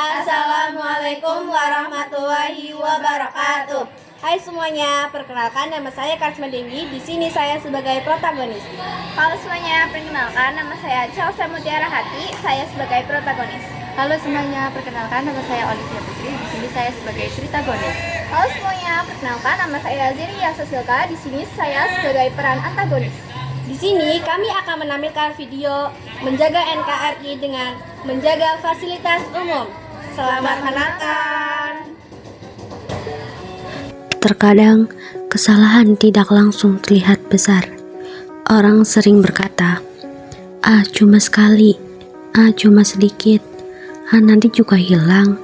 Assalamualaikum warahmatullahi wabarakatuh. Hai semuanya, perkenalkan nama saya Karisma Dewi. Di sini saya sebagai protagonis. Halo semuanya, perkenalkan nama saya Chelsea Mutiara Hati. Saya sebagai protagonis. Halo semuanya, perkenalkan nama saya Olivia Putri. Di sini saya sebagai protagonis. Halo semuanya, perkenalkan nama saya Ziria Sasilka. Di sini saya sebagai peran antagonis. Di sini kami akan menampilkan video menjaga NKRI dengan menjaga fasilitas umum. Selamat menonton. Terkadang kesalahan tidak langsung terlihat besar. Orang sering berkata, cuma sekali, cuma sedikit, nanti juga hilang.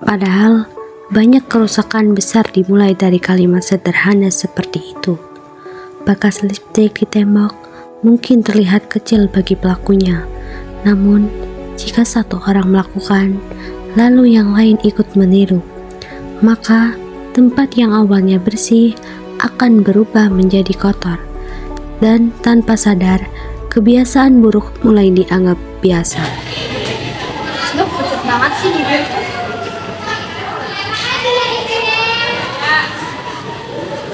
Padahal banyak kerusakan besar dimulai dari kalimat sederhana seperti itu. Bekas lipstik di tembok mungkin terlihat kecil bagi pelakunya, namun jika satu orang melakukan, lalu yang lain ikut meniru, maka tempat yang awalnya bersih akan berubah menjadi kotor, dan tanpa sadar, kebiasaan buruk mulai dianggap biasa. Loh, pucat banget sih bibirku.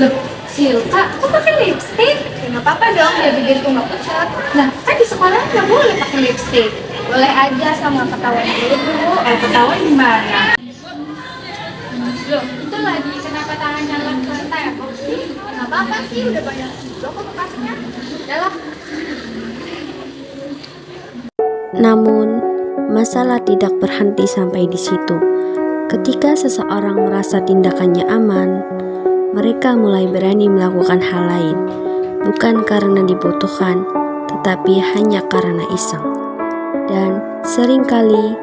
Loh, Silka, kok pakai lipstik? Ya nggak apa-apa dong, biar bibirku nggak pucat. Nah, kan di sekolah nggak boleh pakai lipstik. Boleh aja sama ketahuan dulu. Ketahuan di mana? Loh, itu lagi kenapa tangannya ke tembok sih? Nggak apa-apa sih, udah banyak juga kok bekasnya. Udah lah. Namun, masalah tidak berhenti sampai di situ. Ketika seseorang merasa tindakannya aman, mereka mulai berani melakukan hal lain, bukan karena dibutuhkan, tetapi hanya karena iseng. Dan seringkali,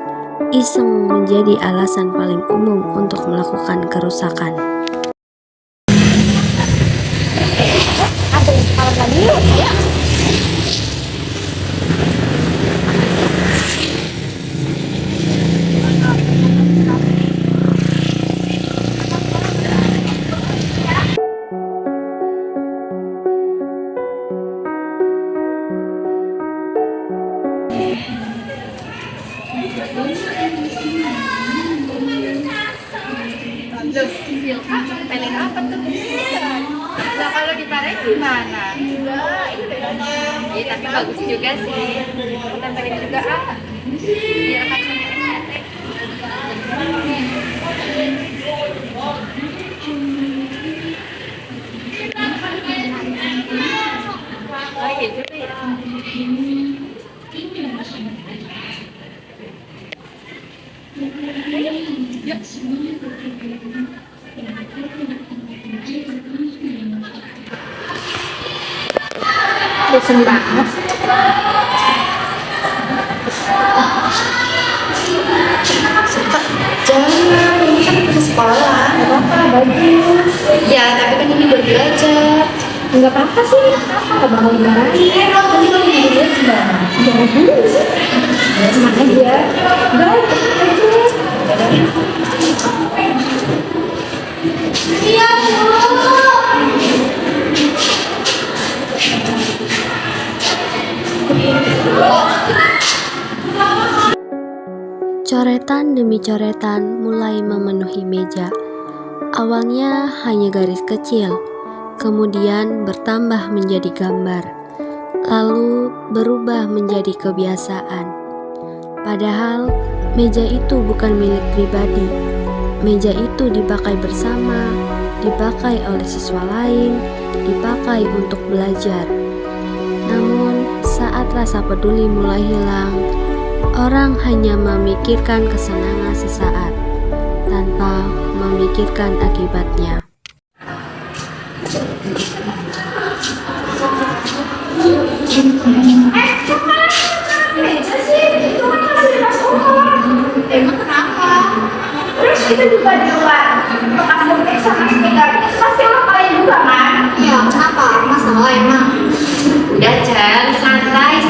iseng menjadi alasan paling umum untuk melakukan kerusakan. Ada yang salah lagi yuk, ya. Loh, Silka, peling apa tuh? Nah, kalau dimarahin gimana? Enggak, ini bedanya. Ya, tapi bagus juga sih. Kita pengen juga biar kacanya estetik. Oh iya juga ya. Bosan banget sih. Jangan, ini kan ke sekolah. Nggak apa-apa, bagus. Ya, tapi kan ini baru belajar. Nggak apa-apa sih, kenapa? Nggak bakal dimarahin. Nanti kalau dilihat gimana? Jangan dulu sih. Tenang aja. Udah, tenang aja. Iya, Coretan demi coretan mulai memenuhi meja. Awalnya hanya garis kecil, kemudian bertambah menjadi gambar, lalu berubah menjadi kebiasaan. Padahal meja itu bukan milik pribadi. Meja itu dipakai bersama, dipakai oleh siswa lain, dipakai untuk belajar. Namun saat rasa peduli mulai hilang, orang hanya memikirkan kesenangan sesaat tanpa memikirkan akibatnya. emang kenapa? Terus itu juga di luar bekas lipstick sama stiker itu pasti lo kalian juga kan? Ya kenapa? Masalah emang? Udah, Cel, santai.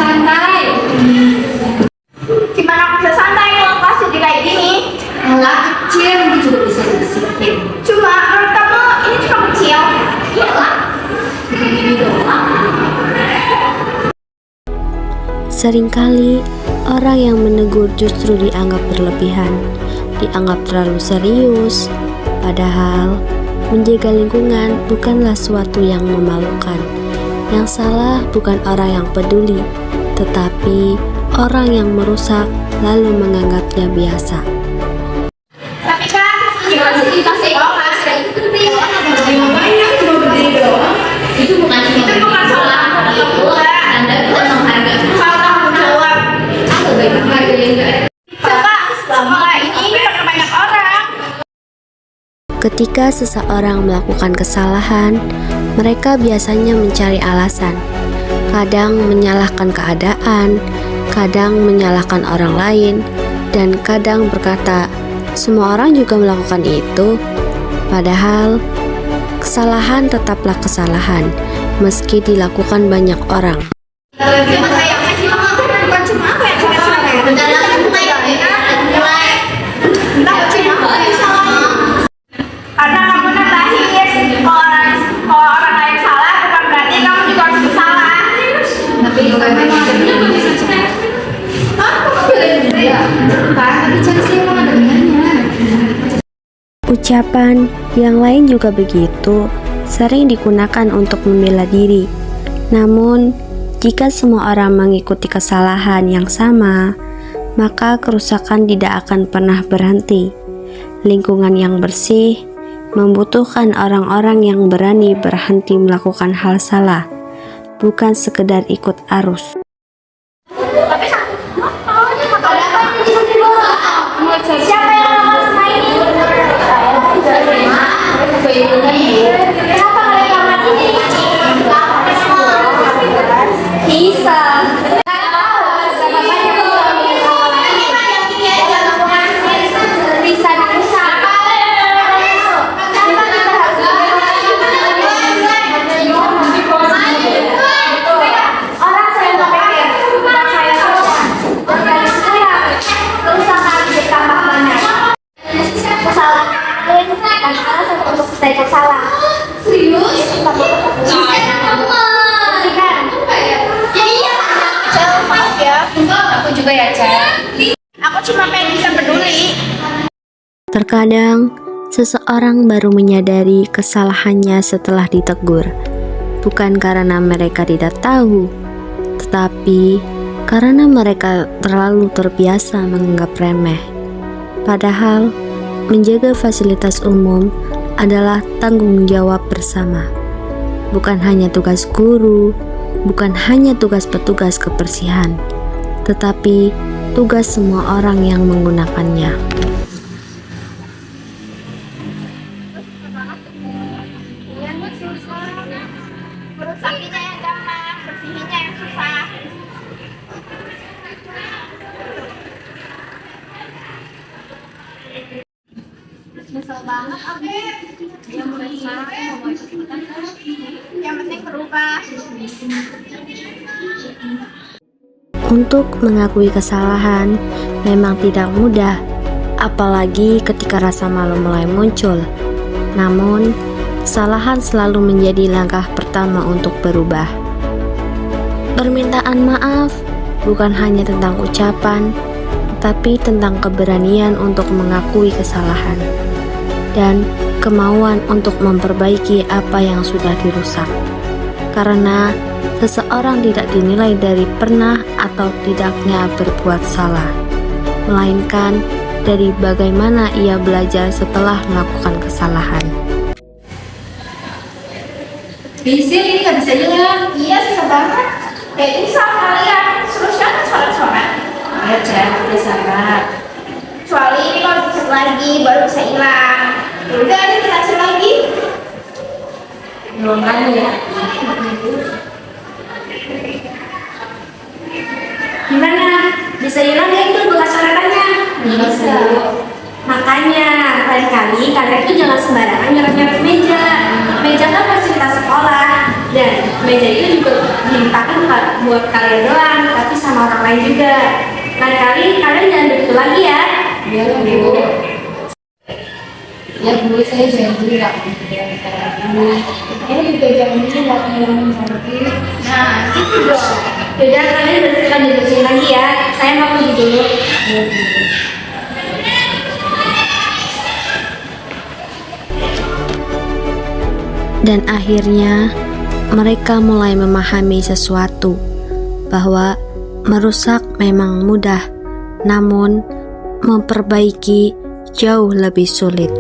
Gimana aku bisa santai kalau kelas jadi kayak gini? Alah, kecil, ini juga bisa disiplin. Cuma menurut kamu ini cuma kecil? Iyalah. Ini doang. Seringkali orang yang menegur justru dianggap berlebihan. dianggap terlalu serius. Padahal, menjaga lingkungan bukanlah suatu yang memalukan. Yang salah bukan orang yang peduli, tetapi orang yang merusak lalu menganggapnya biasa. Tapi kan gimana sih dikasih mas itu penting. Itu bukan salah itu. Anda tuh menghargai Salah tanggung jawab. lebih menghargai. Coba ini banyak orang. Ketika seseorang melakukan kesalahan, mereka biasanya mencari alasan. Kadang menyalahkan keadaan, kadang menyalahkan orang lain, dan kadang berkata, "Semua orang juga melakukan itu." Padahal, kesalahan tetaplah kesalahan, meski dilakukan banyak orang. Bukan cuma aku yang salah ya. Bentar lagi mulai. Karena kamu nambahin kalau orang lain salah bukan berarti kamu juga harus bersalah. Tapi memang ada benar bisa cek. Kamu belain ya? Kan tapi cek sih emang ada benarnya. Ucapan yang lain juga begitu, sering digunakan untuk membela diri. Namun, jika semua orang mengikuti kesalahan yang sama, maka kerusakan tidak akan pernah berhenti. Lingkungan yang bersih membutuhkan orang-orang yang berani berhenti melakukan hal salah, bukan sekedar ikut arus. Siapa yang mau main? Kenapa kalian nggak ini? Bisa. Orang saya nggak pikir, bukan saya doang. Organisasi yang kerusakan bertambah banyak. Kesalahan dan alasan untuk kita ikut salah. Serius? Maaf ya. Aku juga ya cek. Aku cuma pengen bisa peduli. Terkadang, seseorang baru menyadari kesalahannya setelah ditegur, bukan karena mereka tidak tahu, tetapi karena mereka terlalu terbiasa menganggap remeh. Padahal, menjaga fasilitas umum adalah tanggung jawab bersama. Bukan hanya tugas guru, bukan hanya tugas petugas kebersihan, tetapi tugas semua orang yang menggunakannya. Merusakinya yang gampang, bersihinnya yang susah. Nyesel banget aku. Dia mulai sekarang aku mau ikut-ikutan kan. Yang penting berubah. Untuk mengakui kesalahan memang tidak mudah, apalagi ketika rasa malu mulai muncul. Namun, kesalahan selalu menjadi langkah pertama untuk berubah. Permintaan maaf bukan hanya tentang ucapan, tetapi tentang keberanian untuk mengakui kesalahan dan kemauan untuk memperbaiki apa yang sudah dirusak. Karena seseorang tidak dinilai dari pernah atau tidaknya berbuat salah, melainkan dari bagaimana ia belajar setelah melakukan kesalahan. Bisa ini nggak bisa jalan. Iya, susah banget. Kayak ini sama kalian. Suruh siapa sholat-sholat? Ya cek, bisa banget. Kecuali ini kalau dicek lagi baru bisa hilang. Udah, ini kita cek lagi. Belum kan ya? Gimana? Bisa hilang ya itu bekas coretannya? Bisa. Makanya, lain kali kalian itu jangan sembarangan nyoret-nyoret meja. Meja kan fasilitas sekolah, dan meja itu juga dipakai buat kalian doang, tapi sama orang lain juga. Lain kali kalian jangan begitu lagi ya. Iya Bu. Ya Bu, saya janji nggak dulu. Ini juga janji nggak ngilangin lagi. Nah, gitu dong. Yaudah, kalian bersihkan lagi ya. Saya mau pergi dulu. Iya Bu. Dan akhirnya mereka mulai memahami sesuatu, bahwa merusak memang mudah, namun memperbaiki jauh lebih sulit.